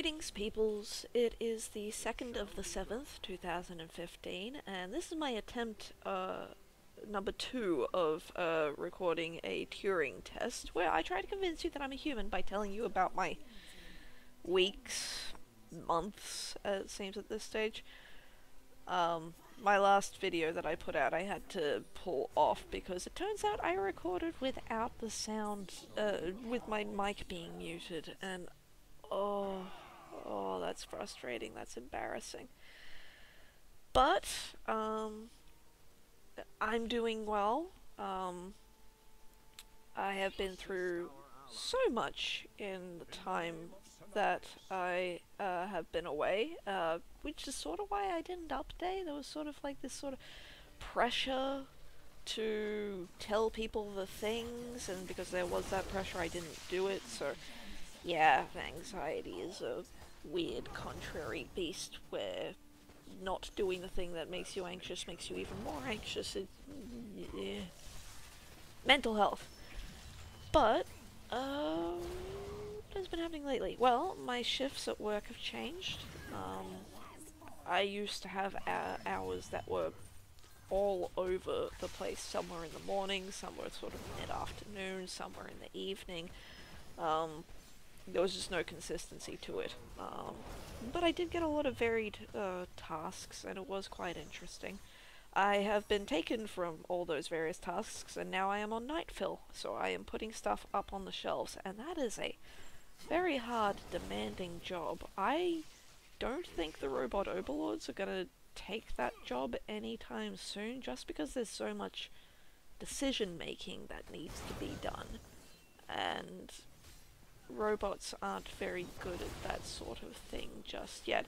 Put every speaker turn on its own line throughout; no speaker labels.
Greetings, peoples. It is the 2nd of the 7th, 2015, and this is my attempt, number 2 of, recording a Turing test, where I try to convince you that I'm a human by telling you about my weeks, months, it seems at this stage. My last video that I put out I had to pull off because it turns out I recorded without the sound, with my mic being muted, and oh, that's frustrating, that's embarrassing. But, I'm doing well. I have been through so much in the time that I have been away, which is sort of why I didn't update. There was sort of like this sort of pressure to tell people the things, and because there was that pressure I didn't do it, so yeah, anxiety is a weird contrary beast where not doing the thing that makes you anxious makes you even more anxious. Yeah. Mental health. But, what has been happening lately? Well, my shifts at work have changed. I used to have hours that were all over the place. Some were in the morning, some were sort of mid-afternoon, some were in the evening. There was just no consistency to it. But I did get a lot of varied tasks, and it was quite interesting. I have been taken from all those various tasks, and now I am on night fill, so I am putting stuff up on the shelves, and that is a very hard, demanding job. I don't think the robot overlords are gonna take that job anytime soon, just because there's so much decision-making that needs to be done, and robots aren't very good at that sort of thing just yet.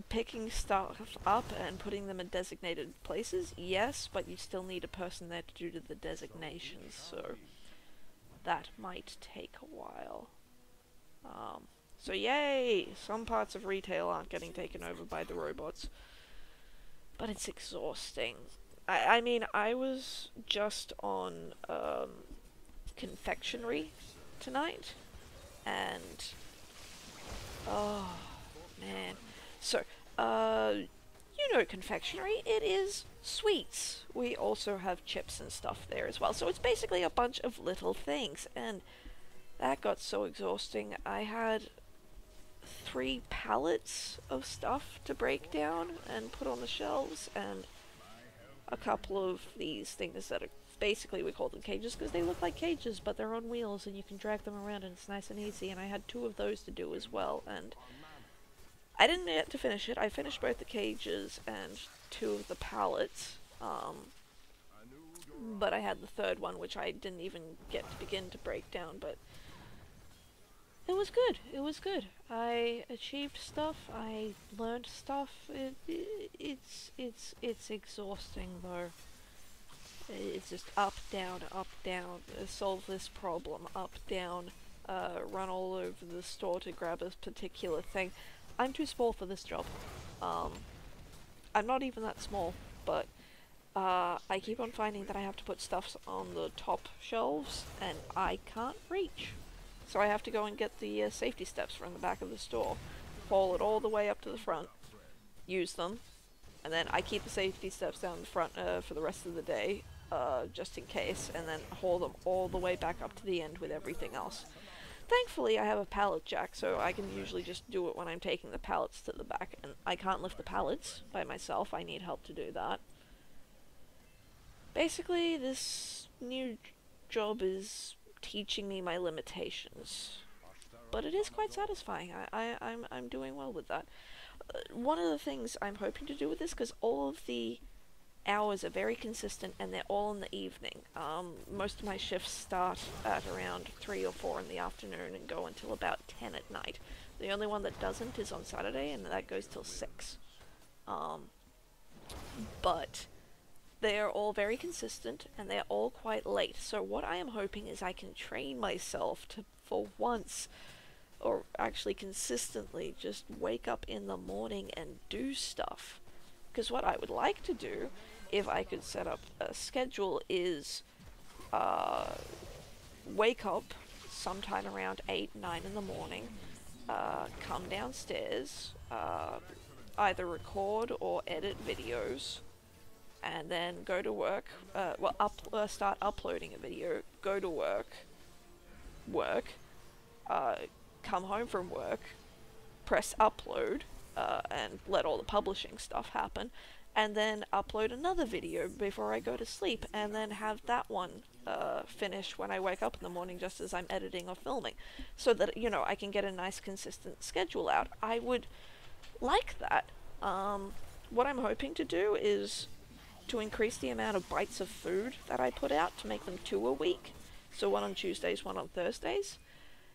Picking stuff up and putting them in designated places, yes, but you still need a person there to do the designations, so that might take a while. So yay! Some parts of retail aren't getting taken over by the robots. But it's exhausting. I mean, I was just on, confectionery tonight, and oh man, so you know confectionery, it is sweets. We also have chips and stuff there as well, so it's basically a bunch of little things, and that got so exhausting. I had 3 pallets of stuff to break down and put on the shelves, and a couple of these things that are basically, we call them cages because they look like cages, but they're on wheels and you can drag them around and it's nice and easy, and I had 2 of those to do as well, and I didn't get to finish it. I finished both the cages and 2 of the pallets, but I had the 3rd one, which I didn't even get to begin to break down, but it was good. It was good. I achieved stuff. I learned stuff. It's exhausting though. It's just up, down, solve this problem, up, down, run all over the store to grab a particular thing. I'm too small for this job. I'm not even that small, but I keep on finding that I have to put stuff on the top shelves, and I can't reach. So I have to go and get the safety steps from the back of the store, haul it all the way up to the front, use them, and then I keep the safety steps down the front for the rest of the day, just in case, and then haul them all the way back up to the end with everything else. Thankfully, I have a pallet jack, so I can usually just do it when I'm taking the pallets to the back, and I can't lift the pallets by myself. I need help to do that. Basically, this new job is teaching me my limitations, but it is quite satisfying. I'm doing well with that. One of the things I'm hoping to do with this, because all of the hours are very consistent and they're all in the evening. Most of my shifts start at around 3 or 4 in the afternoon and go until about 10 at night. The only one that doesn't is on Saturday, and that goes till 6. But they are all very consistent and they're all quite late. So what I am hoping is I can train myself to, for once, or actually consistently, just wake up in the morning and do stuff. Because what I would like to do, if I could set up a schedule, is wake up sometime around 8, 9 in the morning, come downstairs, either record or edit videos, and then go to work. Start uploading a video, go to work, uh, come home from work, press upload, and let all the publishing stuff happen, and then upload another video before I go to sleep, and then have that one finish when I wake up in the morning just as I'm editing or filming, so that, you know, I can get a nice consistent schedule out. I would like that. What I'm hoping to do is to increase the amount of bites of food that I put out, to make them 2 a week. So one on Tuesdays, one on Thursdays.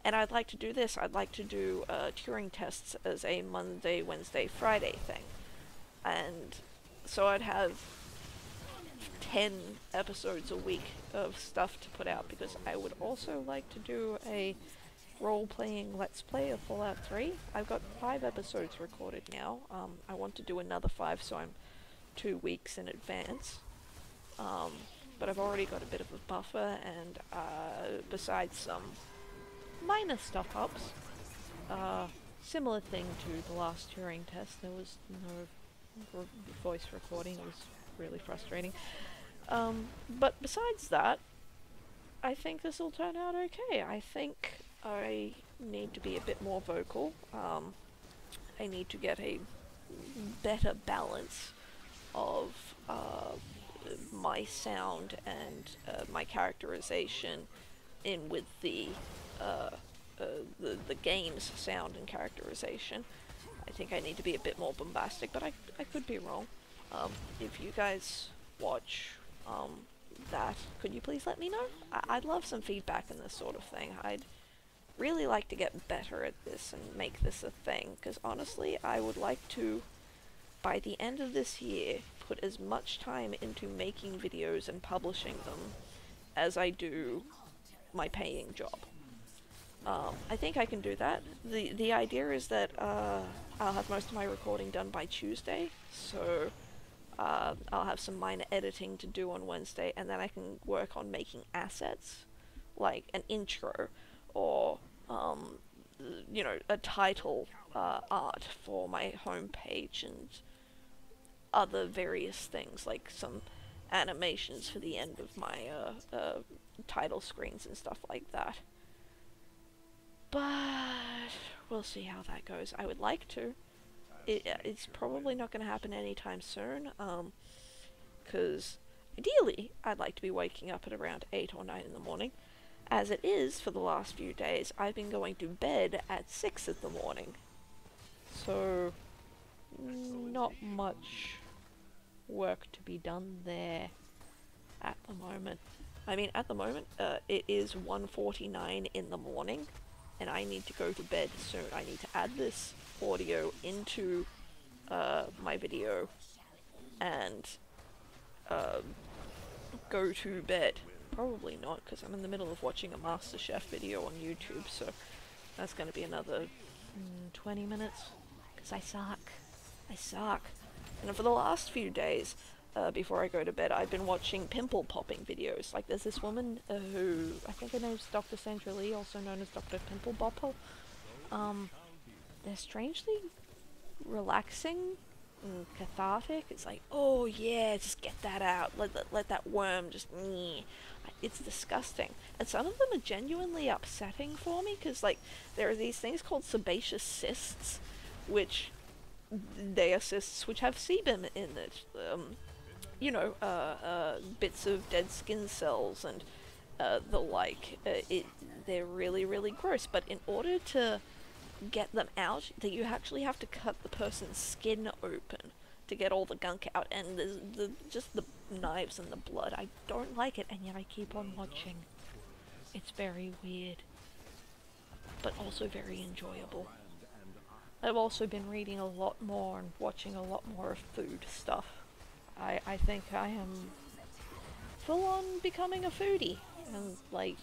And I'd like to do this. I'd like to do Turing tests as a Monday, Wednesday, Friday thing. And so I'd have 10 episodes a week of stuff to put out, because I would also like to do a role-playing Let's Play of Fallout 3. I've got 5 episodes recorded now. I want to do another 5, so I'm 2 weeks in advance. But I've already got a bit of a buffer, and besides some minor stuff-ups, similar thing to the last Turing test, there was no voice recording. It was really frustrating. But besides that, I think this will turn out okay. I think I need to be a bit more vocal. I need to get a better balance of my sound and my characterization in with the game's sound and characterization. I think I need to be a bit more bombastic, but I could be wrong. If you guys watch that, could you please let me know? I'd love some feedback in this sort of thing. I'd really like to get better at this and make this a thing, because honestly, I would like to, by the end of this year, put as much time into making videos and publishing them as I do my paying job. I think I can do that. The idea is that I'll have most of my recording done by Tuesday, so I'll have some minor editing to do on Wednesday, and then I can work on making assets, like an intro, or you know, a title art for my homepage, and other various things, like some animations for the end of my title screens and stuff like that. But we'll see how that goes. I would like to. It's probably not going to happen anytime soon, because ideally I'd like to be waking up at around 8 or 9 in the morning. As it is, for the last few days, I've been going to bed at 6 in the morning. So, not much work to be done there at the moment. I mean, at the moment, it is 1:49 in the morning, and I need to go to bed soon. I need to add this audio into my video and go to bed. Probably not, because I'm in the middle of watching a MasterChef video on YouTube, so that's going to be another 20 minutes, because I suck. I suck. And for the last few days, before I go to bed, I've been watching pimple popping videos. Like, there's this woman who, I think her name's Dr. Sandra Lee, also known as Dr. Pimple Bopper. They're strangely relaxing and cathartic. It's like, oh yeah, just get that out. Let that worm just... It's disgusting. And some of them are genuinely upsetting for me, because, like, there are these things called sebaceous cysts, which... they are cysts which have sebum in it. You know, bits of dead skin cells and the like. They're really, really gross. But in order to get them out, that you actually have to cut the person's skin open to get all the gunk out, and there's just the knives and the blood. I don't like it, and yet I keep on watching. It's very weird, but also very enjoyable. I've also been reading a lot more and watching a lot more of food stuff. I think I am full on becoming a foodie, and like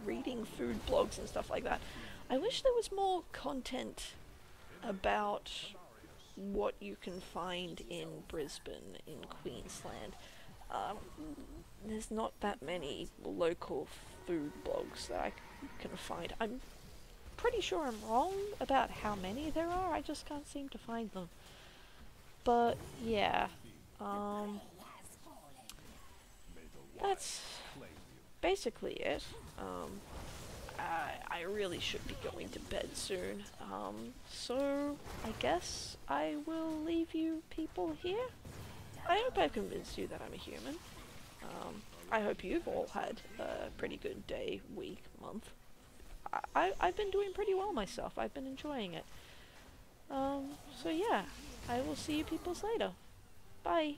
reading food blogs and stuff like that. I wish there was more content about what you can find in Brisbane, in Queensland. There's not that many local food blogs that I can find. I'm pretty sure I'm wrong about how many there are. I just can't seem to find them. But yeah, that's basically it. I really should be going to bed soon. So I guess I will leave you people here. I hope I've convinced you that I'm a human. I hope you've all had a pretty good day, week, month. I've been doing pretty well myself. I've been enjoying it. So yeah, I will see you peoples later. Bye.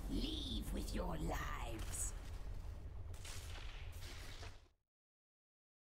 Leave with your life.